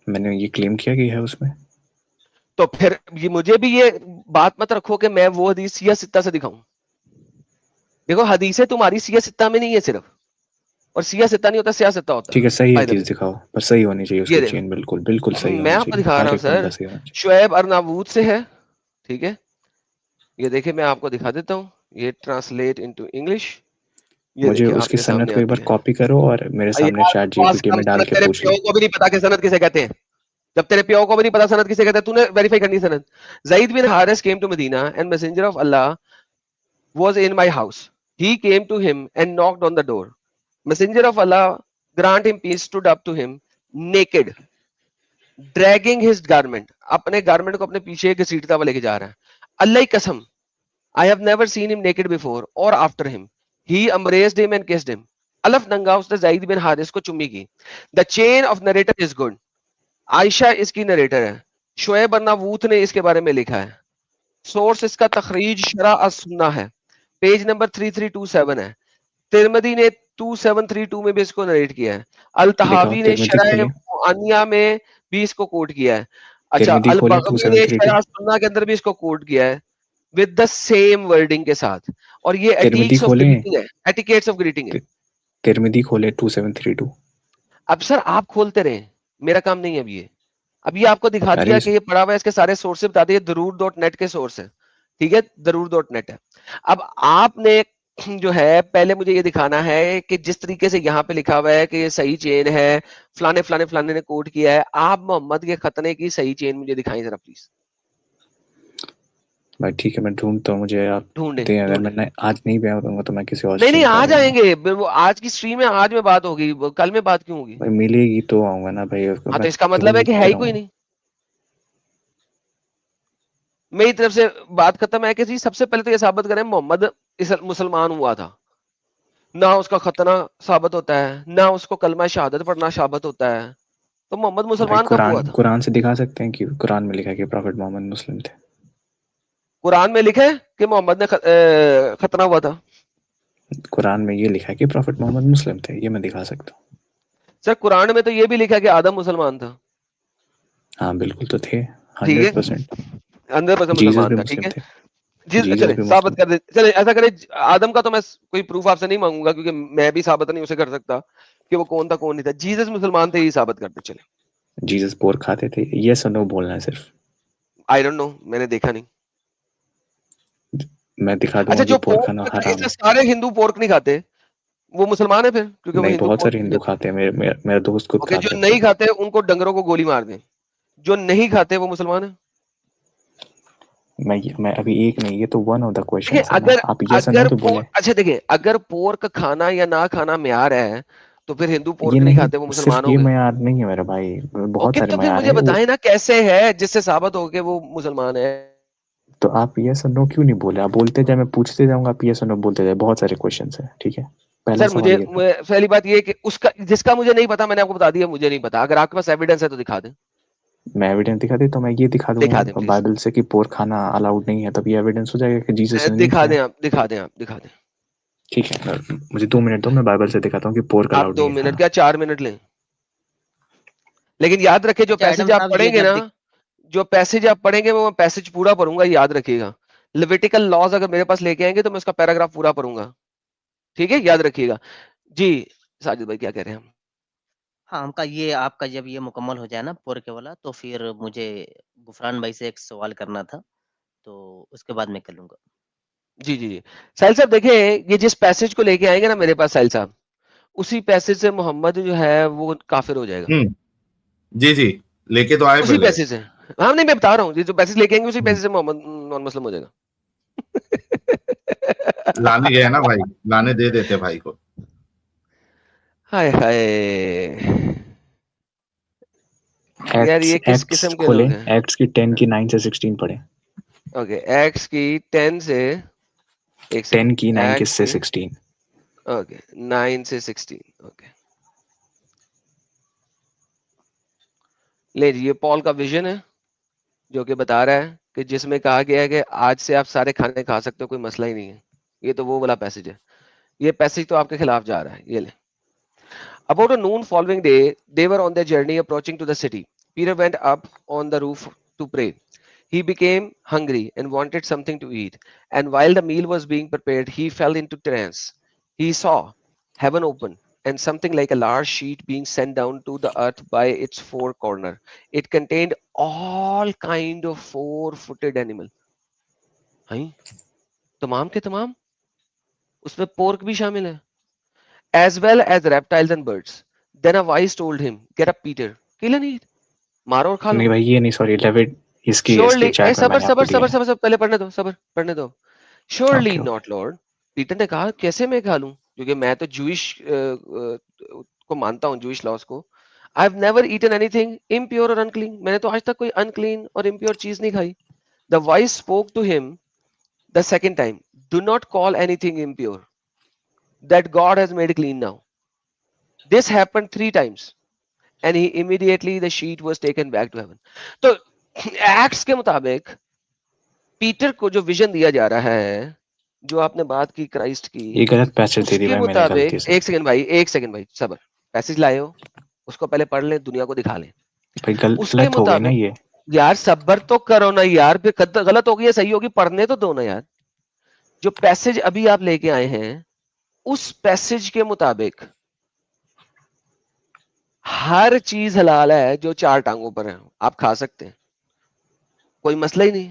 میں نے یہ کلیم کیا کہ ہے اس میں, تو پھر مجھے بھی یہ بات مت رکھو کہ میں وہ حدیث سیاہ ستہ سے دکھاؤں. دیکھو حدیثیں تمہاری سیاہ ستہ میں نہیں ہے صرف, اور سیاہ ستہ نہیں ہوتا, سیاہ ستہ ہوتا. ٹھیک ہے, صحیح حدیث دکھاؤ, پر صحیح ہونی چاہیے اس کی چین, بالکل صحیح میں ہونی آپ کو چاہیے. دکھا رہا ہوں سر, شعیب ارناؤوت سے ہے, ٹھیک ہے. یہ دیکھیں میں آپ کو دکھا دیتا ہوں, یہ ٹرانسلیٹ انٹو انگلش. مجھے اس کی سند کو ایک بار کاپی کرو اور میرے سامنے چیٹ جی پی ٹی میں ڈال کے پوچھ لو. کو بھی نہیں پتا کہ سند کسے کہتے ہیں, جب تیرے پیو کو بھی نہیں پتا سند کسے کہتے ہیں, تو نے ویریفائی کرنی سند. زید بن Haris came to Medina and messenger of Allah was in my house. He came to him and knocked on the door. Messenger of Allah, grant him peace, stood up to him naked, dragging his garment. اپنے garment کو اپنے پیچھے گھسیٹتا ہوا لے کے جا رہا ہے. اللہ کی قسم, I have never seen him naked before or after him. He embraced him and kissed him. الف ننگا, اس نے زید بن حارث کو چمی کی. The chain of narrator is good. عائشہ اس کی نریٹر ہے, شعیب ارناؤوت نے اس کے بارے میں لکھا ہے. سورس اس کا تخریج شرح السنہ ہے, پیج نمبر 3327 ہے. ترمذی نے 2732 میں بھی اس کو نریٹ کیا ہے. الطحاوی نے شرح معانیہ میں بھی اس کو کوٹ کیا ہے. اچھا, البغوی نے شرح السنہ کے اندر بھی اس کو کوٹ کیا ہے with the same wording کے ساتھ, اور یہ ایٹیکس آف گریٹنگ ہے, ایٹیکیٹس آف گریٹنگ ہے. ترمذی کھولے 2732. اب سر آپ کھولتے رہیں, میرا کام نہیں ہے. اب یہ آپ کو دکھا دیا کہ یہ پڑھا ہوا ہے, اس کے سارے سورس بتا دیے, darur.net کے سورس ہے, ٹھیک ہے, darur.net ہے. اب آپ نے جو ہے پہلے مجھے یہ دکھانا ہے کہ جس طریقے سے یہاں پہ لکھا ہوا ہے کہ یہ صحیح چین ہے, فلانے فلانے فلانے نے کوٹ کیا ہے, آپ محمد کے ختنے کی صحیح چین مجھے دکھائیں ذرا پلیز. بھائی ٹھیک ہے, میں ڈھونڈتا ہوں, مجھے آپ ڈھونڈیں. اگر میں آج نہیں بھی آؤں گا تو میں کسی اور نہیں آ جائیں گے, آج کی اسٹریم میں آج میں بات ہوگی, کل میں بات کیوں ہوگی؟ ملے گی تو آؤں گا نا بھائی. ہاں تو اس کا مطلب ہے کہ ہے ہی کوئی نہیں. میری طرف سے بات ختم ہے کہ جی سب سے پہلے تو یہ ثابت کریں محمد مسلمان ہوا تھا, نہ اس کا ختنہ ثابت ہوتا ہے, نہ اس کو کلمہ شہادت پڑھنا ثابت ہوتا ہے. تو محمد مسلمان کب ہوا تھا؟ قرآن سے دکھا سکتے ہیں کہ قرآن میں لکھا ہے کہ پروفٹ محمد مسلم تھے. قرآن میں لکھا ہے کہ محمد نے ختنہ ہوا تھا. قرآن میں یہ لکھا ہے کہ پروفٹ محمد مسلم تھے, یہ میں دکھا سکتا ہوں. سر قرآن میں تو یہ بھی لکھا ہے کہ آدم مسلمان تھا. ہاں بالکل تو تھے, 100% 100% مسلمان تھا, ٹھیک ہے. چلے ثابت کر دیں, چلے ایسا کریں, آدم کا تو میں کوئی پروف آپ سے نہیں مانگوں گا کیونکہ میں بھی ثابت نہیں اسے کر سکتا کہ وہ کون تھا کون نہیں تھا. جیسس مسلمان تھے, یہ ثابت کرتے چلے. جیسس پورک کھاتے تھے, یس اور نو بولنا ہے صرف. آئی ڈونٹ نو, میں نے دیکھا نہیں. میں دکھا دوں. اچھا, جو پورک کھاتے ہیں سارے ہندو پورک نہیں کھاتے, وہ مسلمان ہیں پھر, کیونکہ وہ بہت سارے ہندو کھاتے ہیں, میرا دوست خود کھاتا ہے. جو نہیں کھاتے ان کو ڈنگروں کو گولی مار دیں, جو نہیں کھاتے وہ مسلمان ہیں. میں ابھی ایک نہیں, یہ تو ون آف دا کوسچن. اچھا دیکھیں, اگر پورک کھانا یا نہ کھانا معیار ہے تو پھر ہندو پورک نہیں کھاتے وہ مسلمان ہو یہ گئے؟ معیار نہیں ہے میرا بھائی، بہت سارے تو پھر معیار مجھے ہیں بتائیں نا کیسے ہے جس سے ثابت ہو کہ وہ مسلمان ہے؟ تو آپ یس اور نو کیوں نہیں بولے؟ آپ بولتے جائیں، میں پوچھتے جاؤں گا، آپ یس اور نو بولتے جائیں. بہت سارے کوشچنس ہیں، ٹھیک ہے. پہلا سر سوال مجھے یہ تھا، پہلی بات یہ کہ اس کا جس کا مجھے نہیں پتا میں نے آپ کو بتا دیا مجھے نہیں پتا. اگر آپ کے پاس ایویڈنس ہے تو دکھا دیں. میں ایویڈنس دکھا دیں تو میں یہ دکھا دیں دوں پلیز. بائبل سے کہ پورک کھانا الاؤڈ نہیں ہے، تب یہ ایویڈنس ہو جائے گا کہ جیسس نے نہیں دکھا کھایا. دیں آپ دکھا دیں. ٹھیک ہے، مجھے 2 منٹ دو، میں بائبل سے دکھاتا ہوں کہ پورک آپ الاؤڈ 2 نہیں ہے منٹ کھانا. کیا 4 منٹ لیں، لیکن یاد رکھیں جو ایڈم پیسج آپ صاحب پڑھیں یہ گے نا، جب جو پیسج آپ پڑھیں گے وہ میں پیسج پورا پڑھوں گا، یاد رکھیے گا. لیویٹیکل لاز اگر میرے پاس لے کے آئیں گے تو میں اس کا پیراگراف پورا پڑھوں گا، ٹھیک ہے، یاد رکھیے گا. جی ساجد بھائی کیا کہہ رہے ہیں ہم؟ ہاں ہم کا یہ آپ کا جب یہ مکمل ہو جائے نا پور کے والا، تو پھر مجھے غفران بھائی سے ایک سوال کرنا تھا، تو اس کے بعد میں کر لوں گا. جی جی جی ساحل صاحب دیکھیں، یہ جس پیسج کو لے کے آئیں گے نا میرے پاس ساحل صاحب، اسی پیسج سے محمد جو ہے وہ کافر ہو جائے گا. جی جی لے کے تو آئے اسی پہلے. پیسج سے، ہاں نہیں میں بتا رہا ہوں جو پیسج لے کے آئیں گے اسی پیسج سے محمد نان مسلم ہو جائے گا. لانے گئے نا بھائی، لانے دے دیتے بھائی کو. ہائے ہائے یار یہ کس ایکٹس قسم کے کھولیں، لوگ ہیں. ایکٹس کی 10 کی 9 سے 16 پڑھیں. اوکے ایکس کی 10 سے 1 10 سیکنڈ، کی 9 ایکس سے کی 16. اوکے 9 سے 16. اوکے لے جی، یہ پال کا ویژن ہے جو کہ بتا رہا ہے کہ جس میں کہا گیا ہے کہ آج سے آپ سارے کھانے کھا سکتے ہو، کوئی مسئلہ ہی نہیں ہے. یہ تو وہ والا پیسج ہے. یہ پیسج تو آپ کے خلاف جا رہا ہے. یہ لیں. About a noon following day, they were on their journey approaching to the city. Peter went up on the roof to pray. He became hungry and wanted something to eat. And while the meal was being prepared, he fell into trance. He saw heaven open and something like a large sheet being sent down to the earth by its four corners. It contained all kind of four-footed animal. تمام کے تمام، اس میں pork بھی شامل ہے. As well as reptiles and birds. Then a voice told him, "Get up, Peter. Kill and eat." مارو اور کھا لو. نہیں بھائی یہ نہیں، سوری، لیوٹ اس کی Surely, چیٹ میں میں نے آپ کو دیا ہے. پہلے پڑھنے دو، صبر پڑھنے دو. Surely okay not, Lord. Peter نے کہا کیسے میں کھا لوں، کیونکہ میں تو جوئش کو مانتا ہوں، جوئش لاس کو. I've never eaten anything impure or unclean. میں نے تو آج تک کوئی unclean اور impure چیز نہیں کھائی. The voice spoke to him the second time. Do not call anything impure that God has made clean now. This happened 3 times and he immediately the sheet was taken back to heaven. تو acts کے مطابق Peter کو جو vision دیا جا رہا ہے، جو آپ نے بات کی کرائسٹ کی، یہ غلط پیسج دے اس دی کے بھائی میں نے غلطی مطابق سے. ایک سیکنڈ بھائی صبر. پیسج لائے ہو اس کو پہلے پڑھ لیں، دنیا کو دکھا لیں. بھائی اس کے غلط ہو گئی نا مطابق یہ. یار صبر تو کرو نا یار، پھر غلط ہوگی یا صحیح ہوگی پڑھنے تو دو نا یار. جو پیسج ابھی آپ لے کے آئے ہیں اس پیسج کے مطابق ہر چیز حلال ہے جو 4 ٹانگوں پر ہے، آپ کھا سکتے ہیں، کوئی مسئلہ ہی نہیں.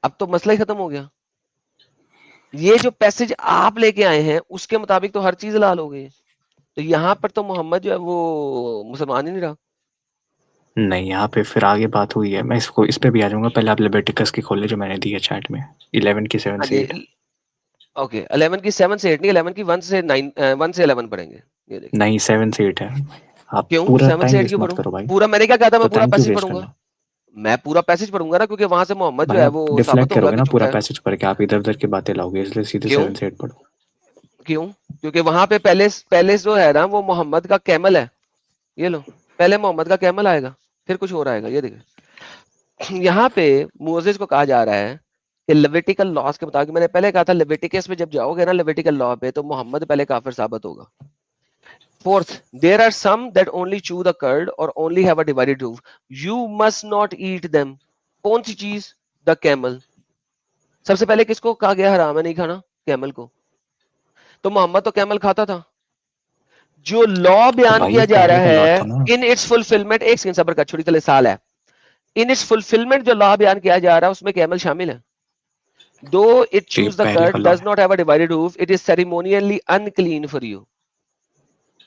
اب تو مسئلہ ہی ختم ہو گیا. یہ جو پیسج آپ لے کے آئے ہیں اس کے مطابق تو ہر چیز حلال ہو گئی. تو یہاں پر تو محمد جو ہے وہ مسلمان ہی نہیں رہا. نہیں یہاں پہ پھر آگے بات ہوئی ہے، میں اس پہ بھی آ جاؤں گا. پہلے آپ لیویٹیکس کی کھولے جو میں نے دی ہے چیٹ میں، 11 کی 7 سے 8. اوکے 11 کی 7 سے 8 نہیں، 11 کی 1 سے 9 1 سے 11 پڑھیں گے. یہ دیکھیں نہیں 7 سے 8 ہے. آپ کیوں پورا 7 سے ٹائم 8 ویسٹ کیوں مت پڑھوں؟ کرو بھائی. پورا میں نے کیا کہا تھا، میں تو پورا ٹائم کیوں پیسج ویسٹ پڑھوں گا. کرنا میں پورا پیسج پڑھوں گا نا، کیونکہ وہاں سے محمد جو بھائی؟ ہے آپ وہ ڈیفلیکٹ ثابت کرو ہوگا گے کہ نا جھوٹا پورا ہے. پیسج پڑھ کے، آپ ادھر ادھر کی باتیں لاؤ گے، اس لیے سیدھے کیوں 7 سے 8 پڑھو. کیوں؟ کیونکہ وہاں پہ پہلے جو ہے نا وہ محمد کا کیمل ہے. یہ لو پہلے محمد کا کیمل آئے گا پھر کچھ اور آئے گا. یہ دیکھیں یہاں پہ موزیز کو کہا جا رہا ہے کہ لیویٹیکل لاس کے مطابق، میں نے پہلے کہا تھا لیویٹیکس میں جب جاؤ گے نا لیویٹیکل لا پہ، تو محمد پہلے کافر ثابت ہوگا. Fourth, there are some that only chew the curd or only have a divided roof. You must not eat them. کون سی چیز؟ The camel. سب سے پہلے کس کو کہا گیا حرام ہے نہیں کھانا؟ کیمل کو. تو محمد تو کیمل کھاتا تھا. جو لا تو بیان بھائی کیا یہ جا پہلے رہا کا لاٹ ہے تھا نا. ان اٹس فلفلمنٹ، ایک سیکنڈ صبر کا، چھوٹی تلے سال ہے. ان اٹس فلفلمنٹ جو لا بیان کیا جا رہا ہے اس میں کیمل شامل ہے. Though it یہ chews the پہلے کا curd, law. does not have a divided roof, it is ceremonially unclean for you.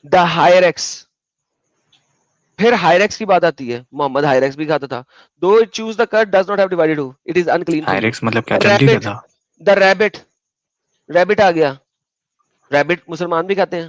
The hyrax. پھر ہائریکس کی بات آتی ہے، محمد ہائریکس بھی کھاتا تھا. Though it chews the curd, does not have divided roof, it is unclean for you. ہائریکس مطلب کیا؟ جنگلی Rabbit. گدھا. The rabbit. ریبٹ آ گیا. ریبٹ مسلمان بھی کھاتے ہیں.